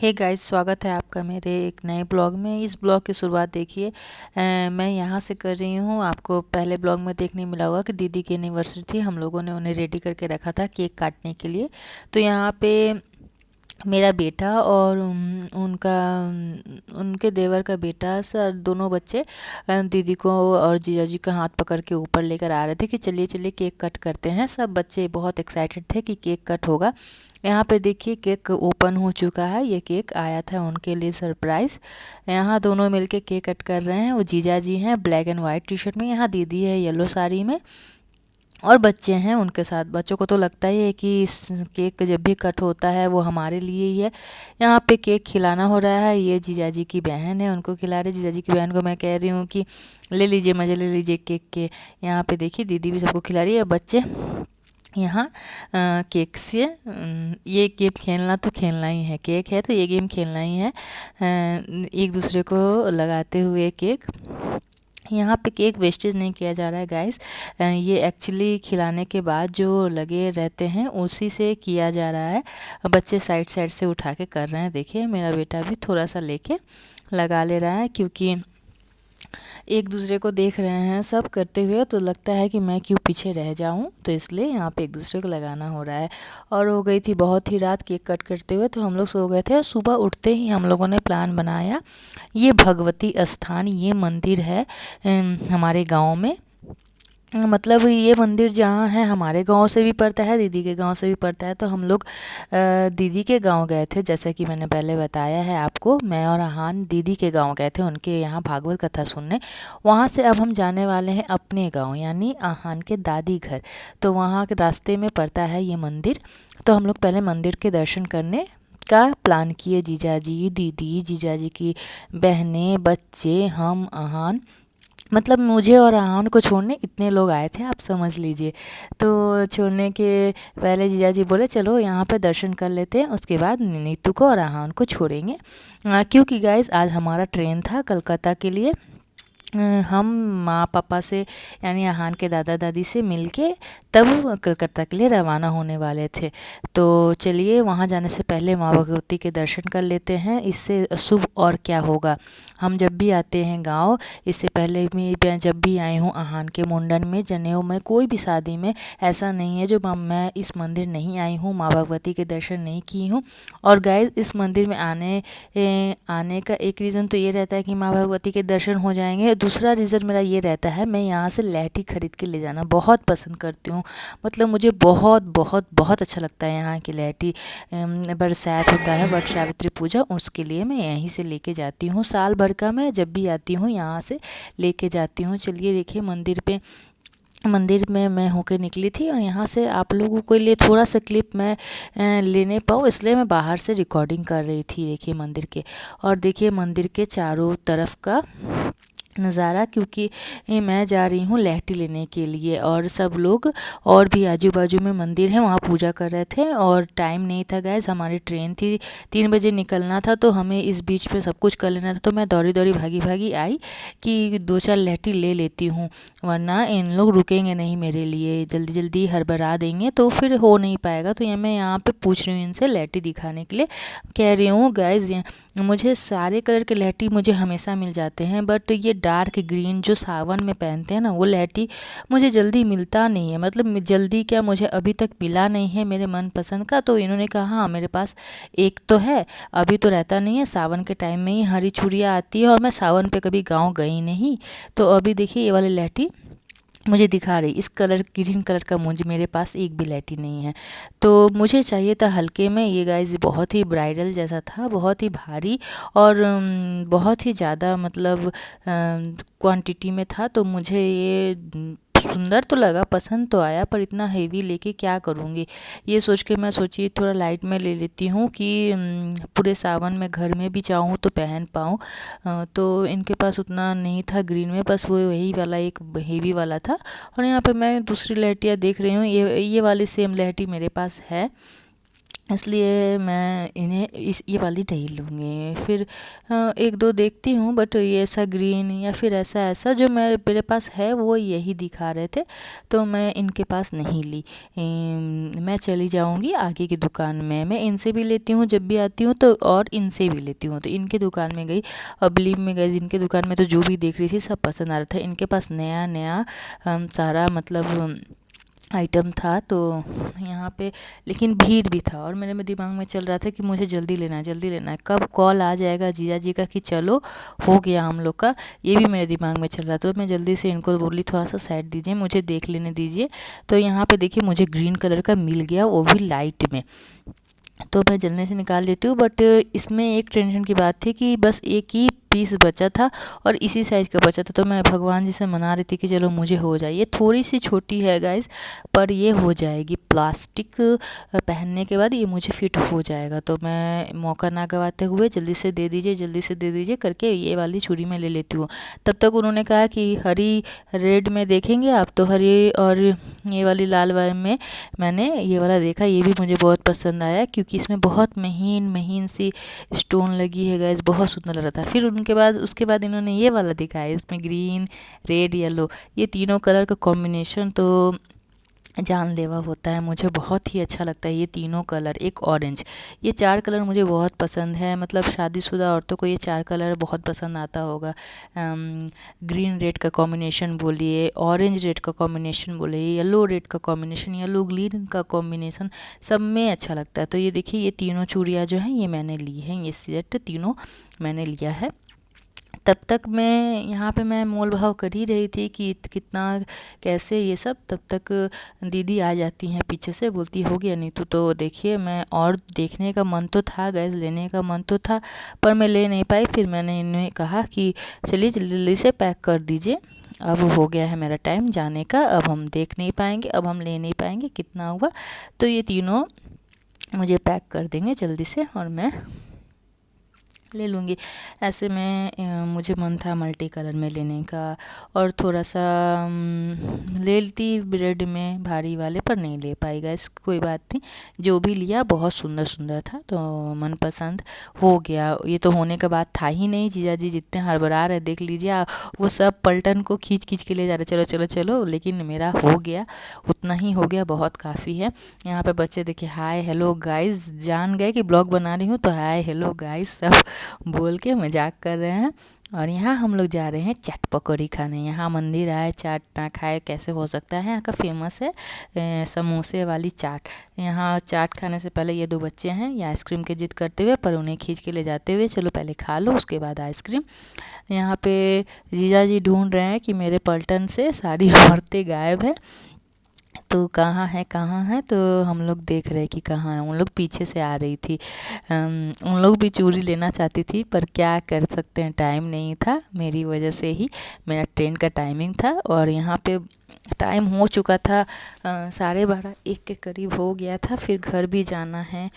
Hey guys, स्वागत है आपका मेरे एक नए ब्लॉग में। इस ब्लॉग की शुरुआत देखिए मैं यहाँ से कर रही हूँ। आपको पहले ब्लॉग में देखने मिला होगा कि दीदी की एनिवर्सरी थी, हम लोगों ने उन्हें रेडी करके रखा था केक काटने के लिए। तो यहाँ पे मेरा बेटा और उनके देवर का बेटा सर दोनों बच्चे दीदी को और जीजा जी का हाथ पकड़ के ऊपर लेकर आ रहे थे कि चलिए चलिए केक कट करते हैं। सब बच्चे बहुत एक्साइटेड थे कि केक कट होगा। यहाँ पे देखिए केक ओपन हो चुका है। ये केक आया था उनके लिए सरप्राइज़। यहाँ दोनों मिलके केक कट कर रहे हैं। वो जीजा जी हैं black and white T shirt में, यहाँ दीदी है येलो साड़ी में, और बच्चे हैं उनके साथ। बच्चों को तो लगता ही है कि इस केक जब भी कट होता है वो हमारे लिए ही है। यहाँ पे केक खिलाना हो रहा है। ये जीजा जी की बहन है, उनको खिला रहे। जीजा जी की बहन को मैं कह रही हूँ कि ले लीजिए, मज़े ले लीजिए केक के। यहाँ पे देखिए दीदी भी सबको खिला रही है। बच्चे यहाँ केक से ये गेम खेलना तो खेलना ही है। केक है तो ये गेम खेलना ही है। एक दूसरे को लगाते हुए केक। यहाँ पे केक वेस्टेज नहीं किया जा रहा है गाइस। ये एक्चुअली खिलाने के बाद जो लगे रहते हैं उसी से किया जा रहा है। बच्चे साइड साइड से उठा के कर रहे हैं। देखिए मेरा बेटा भी थोड़ा सा लेके लगा ले रहा है, क्योंकि एक दूसरे को देख रहे हैं सब करते हुए, तो लगता है कि मैं क्यों पीछे रह जाऊं, तो इसलिए यहाँ पे एक दूसरे को लगाना हो रहा है। और हो गई थी बहुत ही रात केक कट करते हुए, तो हम लोग सो गए थे। और सुबह उठते ही हम लोगों ने प्लान बनाया। ये भगवती स्थान, ये मंदिर है हमारे गांव में। मतलब ये मंदिर जहाँ है हमारे गांव से भी पड़ता है, दीदी के गांव से भी पड़ता है। तो हम लोग दीदी के गांव गए थे, जैसा कि मैंने पहले बताया है आपको। मैं और अहान दीदी के गांव गए थे उनके यहाँ भागवत कथा सुनने। वहाँ से अब हम जाने वाले हैं अपने गांव, यानी अहान के दादी घर। तो वहाँ के रास्ते में पड़ता है ये मंदिर। तो हम लोग पहले मंदिर के दर्शन करने का प्लान किए। जीजा जी, दीदी, जीजा जी की बहनें, बच्चे, हम, अहान, मतलब मुझे और आहान को छोड़ने इतने लोग आए थे, आप समझ लीजिए। तो छोड़ने के पहले जीजा जी बोले चलो यहाँ पे दर्शन कर लेते हैं, उसके बाद नीतू को और आहान को छोड़ेंगे। क्योंकि गाइस आज हमारा ट्रेन था कलकत्ता के लिए। हम माँ पापा से, यानी अहान के दादा दादी से मिलके तब कलकत्ता के लिए रवाना होने वाले थे। तो चलिए वहाँ जाने से पहले माँ भगवती के दर्शन कर लेते हैं। इससे शुभ और क्या होगा। हम जब भी आते हैं गांव, इससे पहले भी जब भी आई हूँ अहान के मुंडन में, जनेऊ में, कोई भी शादी में, ऐसा नहीं है जो मैं इस मंदिर नहीं आई हूँ, माँ भगवती के दर्शन नहीं की हूँ। और गाइस इस मंदिर में आने का एक रीज़न तो ये रहता है कि माँ भगवती के दर्शन हो जाएंगे। दूसरा रीज़न मेरा ये रहता है, मैं यहाँ से लहठी खरीद के ले जाना बहुत पसंद करती हूँ। मतलब मुझे बहुत बहुत बहुत अच्छा लगता है यहाँ की लहठी। बरसात होता है, वट सावित्री पूजा, उसके लिए मैं यहीं से लेके जाती हूँ। साल भर का मैं जब भी आती हूँ यहाँ से लेके जाती हूँ। चलिए देखिए मंदिर में मैं होके निकली थी, और यहाँ से आप लोगों के लिए थोड़ा सा क्लिप मैं लेने पाऊँ इसलिए मैं बाहर से रिकॉर्डिंग कर रही थी। देखिए मंदिर के, और देखिए मंदिर के चारों तरफ का नज़ारा, क्योंकि मैं जा रही हूँ लहठी लेने के लिए। और सब लोग और भी आजू बाजू में मंदिर है वहाँ पूजा कर रहे थे। और टाइम नहीं था गैस, हमारी ट्रेन थी 3 बजे निकलना था, तो हमें इस बीच में सब कुछ कर लेना था। तो मैं दौड़ी दौड़ी भागी भागी आई कि 2-4 लहठी ले लेती हूँ, वरना इन लोग रुकेंगे नहीं मेरे लिए, जल्दी जल्दी हड़बड़ा देंगे तो फिर हो नहीं पाएगा। तो ये मैं यहाँ पे पूछ रही हूँ इनसे लहठी दिखाने के लिए। कह रही हूँ गाइज मुझे सारे कलर के लहठी मुझे हमेशा मिल जाते हैं, बट ये डार्क ग्रीन जो सावन में पहनते हैं ना, वो लहठी मुझे जल्दी मिलता नहीं है। मतलब जल्दी क्या, मुझे अभी तक मिला नहीं है मेरे मनपसंद का। तो इन्होंने कहा हाँ मेरे पास एक तो है, अभी तो रहता नहीं है, सावन के टाइम में ही हरी चूड़ियाँ आती है, और मैं सावन पे कभी गाँव गई नहीं। तो अभी देखिए ये वाली लहठी मुझे दिखा रही, इस कलर ग्रीन कलर का मुझे मेरे पास एक भी लहठी नहीं है। तो मुझे चाहिए था हल्के में। ये गाइस बहुत ही ब्राइडल जैसा था, बहुत ही भारी, और बहुत ही ज़्यादा मतलब क्वांटिटी में था। तो मुझे ये सुंदर तो लगा, पसंद तो आया, पर इतना हेवी लेके क्या करूँगी, ये सोच के मैं सोची थोड़ा लाइट में ले लेती हूँ कि पूरे सावन में घर में भी चाहूँ तो पहन पाऊँ। तो इनके पास उतना नहीं था ग्रीन में, बस वो वही वाला एक हेवी वाला था। और यहाँ पे मैं दूसरी लहटियाँ देख रही हूँ, ये वाली सेम लहठी मेरे पास है। इसलिए मैं इन्हें ये वाली नहीं लूँगी। फिर एक दो देखती हूँ, बट ये ऐसा ग्रीन या फिर ऐसा ऐसा जो मेरे पास है वो यही दिखा रहे थे, तो मैं इनके पास नहीं ली। मैं चली जाऊँगी आगे की दुकान में। मैं इनसे भी लेती हूँ जब भी आती हूँ, तो और इनसे भी लेती हूँ। तो इनके दुकान में गई और बिलीव में गई, इनके दुकान में तो जो भी देख रही थी सब पसंद आ रहा था। इनके पास नया नया सारा मतलब आइटम था, तो यहाँ पे लेकिन भीड़ भी था और मेरे में दिमाग में चल रहा था कि मुझे जल्दी लेना है, जल्दी लेना है, कब कॉल आ जाएगा जीजा जी का कि चलो हो गया हम लोग का, ये भी मेरे दिमाग में चल रहा था। तो मैं जल्दी से इनको बोली थोड़ा सा साइड दीजिए, मुझे देख लेने दीजिए। तो यहाँ पे देखिए मुझे ग्रीन कलर का मिल गया, वो भी लाइट में, तो मैं जल्दी से निकाल लेती हूँ। बट इसमें एक टेंशन की बात थी कि बस एक ही पीस बचा था और इसी साइज़ का बचा था। तो मैं भगवान जी से मना रही थी कि चलो मुझे हो जाए। ये थोड़ी सी छोटी है गाइस, पर ये हो जाएगी। प्लास्टिक पहनने के बाद ये मुझे फिट हो जाएगा। तो मैं मौका ना गवाते हुए जल्दी से दे दीजिए, जल्दी से दे दीजिए करके ये वाली छुरी मैं ले लेती हूँ। तब तक उन्होंने कहा कि हरी रेड में देखेंगे आप, तो हरी और ये वाली लाल वाले में मैंने ये वाला देखा, ये भी मुझे बहुत पसंद आया क्योंकि इसमें बहुत महीन महीन सी स्टोन लगी है गाइस, बहुत सुंदर लग रहा था। फिर उसके बाद इन्होंने ये वाला दिखाया, इसमें ग्रीन, रेड, येलो, ये तीनों कलर का कॉम्बिनेशन तो जानलेवा होता है। मुझे बहुत ही अच्छा लगता है ये तीनों कलर, एक ऑरेंज, ये 4 कलर मुझे बहुत पसंद है। मतलब शादीशुदा औरतों को ये 4 कलर बहुत पसंद आता होगा। ग्रीन रेड का कॉम्बिनेशन बोलिए, ऑरेंज रेड का कॉम्बिनेशन बोलिए, येलो रेड का कॉम्बिनेशन, येलो ग्रीन का कॉम्बिनेशन, सब में अच्छा लगता है। तो ये देखिए ये तीनों चूड़ियाँ जो हैं ये मैंने ली हैं, ये सेट तीनों मैंने लिया है। तब तक मैं यहाँ पे मैं मोल भाव कर ही रही थी कि कितना कैसे ये सब। तब तक दीदी आ जाती हैं पीछे से, बोलती हो गया नीतू। तो देखिए मैं और देखने का मन तो था गैस, लेने का मन तो था, पर मैं ले नहीं पाई। फिर मैंने इन्हें कहा कि चलिए जल्दी से पैक कर दीजिए, अब हो गया है मेरा टाइम जाने का, अब हम देख नहीं पाएंगे, अब हम ले नहीं पाएंगे कितना हुआ। तो ये तीनों मुझे पैक कर देंगे जल्दी से और मैं ले लूँगी। ऐसे में मुझे मन था मल्टी कलर में लेने का और थोड़ा सा ले लेती रेड में भारी वाले, पर नहीं ले पाई गाइस, कोई बात नहीं। जो भी लिया बहुत सुंदर सुंदर था, तो मनपसंद हो गया। ये तो होने का बात था ही नहीं, जीजा जी जितने हड़बड़ा रहे देख लीजिए, वो सब पलटन को खींच खींच के ले जा रहे, चलो चलो चलो, लेकिन मेरा हो गया, उतना ही हो गया, बहुत काफ़ी है। यहाँ पे बच्चे देखिए हाय हेलो गाइस, जान गए कि ब्लॉग बना रही हूँ, तो हाय हेलो गाइस सब बोल के मजाक कर रहे हैं। और यहाँ हम लोग जा रहे हैं चाट पकौड़ी खाने। यहाँ मंदिर आए, चाट ना खाए कैसे हो सकता है। यहाँ का फेमस है समोसे वाली चाट। यहाँ चाट खाने से पहले ये दो बच्चे हैं ये आइसक्रीम की जिद करते हुए, पर उन्हें खींच के ले जाते हुए, चलो पहले खा लो उसके बाद आइसक्रीम। यहाँ पे जीजा जी ढूंढ रहे हैं कि मेरे पलटन से सारी औरतें गायब हैं, तो कहाँ है, तो हम लोग देख रहे कि कहाँ है। उन लोग पीछे से आ रही थी, उन लोग भी चूड़ी लेना चाहती थी, पर क्या कर सकते हैं, टाइम नहीं था मेरी वजह से ही। मेरा ट्रेन का टाइमिंग था और यहाँ पे टाइम हो चुका था, 12:30 1 के करीब हो गया था। फिर घर भी जाना है,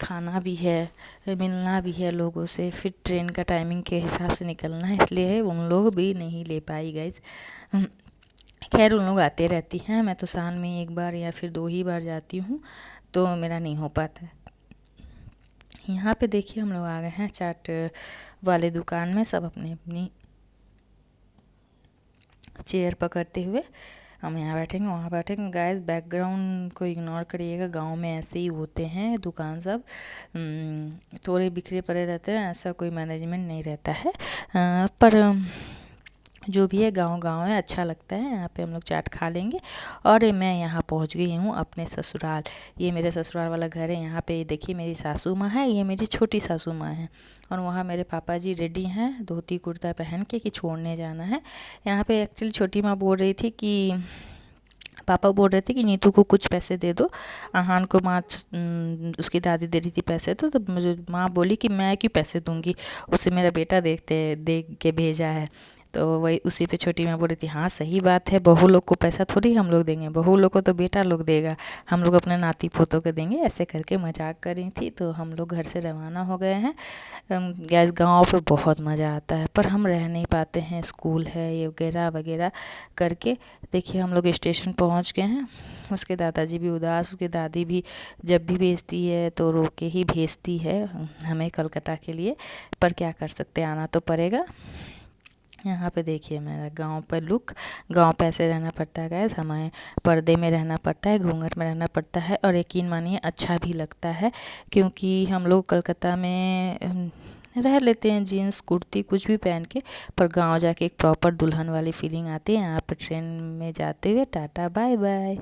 खाना भी है, मिलना भी है लोगों से, फिर ट्रेन का टाइमिंग के हिसाब से निकलना है, इसलिए उन लोग भी नहीं ले पाई गाइस। खैर उन लोग आते रहती हैं, मैं तो साल में 1 बार या फिर 2 ही बार जाती हूँ, तो मेरा नहीं हो पाता है। यहाँ पे देखिए हम लोग आ गए हैं चाट वाले दुकान में, सब अपनी अपनी चेयर पकड़ते हुए हम यहाँ बैठेंगे वहाँ बैठेंगे। गाइस बैकग्राउंड को इग्नोर करिएगा, गांव में ऐसे ही होते हैं दुकान सब, थोड़े बिखरे पड़े रहते हैं, ऐसा कोई मैनेजमेंट नहीं रहता है। पर जो भी है गांव है, अच्छा लगता है। यहाँ पे हम लोग चाट खा लेंगे। और मैं यहाँ पहुँच गई हूँ अपने ससुराल, ये मेरे ससुराल वाला घर है। यहाँ पे देखिए मेरी सासू माँ है, ये मेरी छोटी सासू माँ है, और वहाँ मेरे पापा जी रेडी हैं धोती कुर्ता पहन के कि छोड़ने जाना है। यहाँ पे एक्चुअली छोटी माँ बोल रही थी कि पापा बोल रहे थे कि नीतू को कुछ पैसे दे दो, आहान को माँ उसकी दादी दे रही थी पैसे, तो मुझे माँ बोली कि मैं क्यों पैसे दूंगी, उसे मेरा बेटा देख के भेजा है। तो वही उसी पे छोटी मैं बोल रही थी, हाँ सही बात है, बहू लोग को पैसा थोड़ी हम लोग देंगे, बहू लोग को तो बेटा लोग देगा, हम लोग अपने नाती पोतों को देंगे, ऐसे करके मजाक कर रही थी। तो हम लोग घर से रवाना हो गए हैं। गैस गाँव पे बहुत मज़ा आता है, पर हम रह नहीं पाते हैं, स्कूल है ये वगैरह वगैरह करके। देखिए हम लोग स्टेशन पहुंच गए हैं। उसके दादाजी भी उदास, उसकी दादी भी जब भी भेजती है तो रो के ही भेजती है हमें कलकत्ता के लिए, पर क्या कर सकते हैं, आना तो पड़ेगा। यहाँ पे देखिए मेरा गांव पर लुक। गांव पे ऐसे रहना पड़ता है गैस, हमें पर्दे में रहना पड़ता है, घूंघट में रहना पड़ता है, और यकीन मानिए अच्छा भी लगता है, क्योंकि हम लोग कलकत्ता में रह लेते हैं जीन्स कुर्ती कुछ भी पहन के, पर गांव जाके एक प्रॉपर दुल्हन वाली फीलिंग आती है। यहाँ पर ट्रेन में जाते हुए टाटा बाय बाय।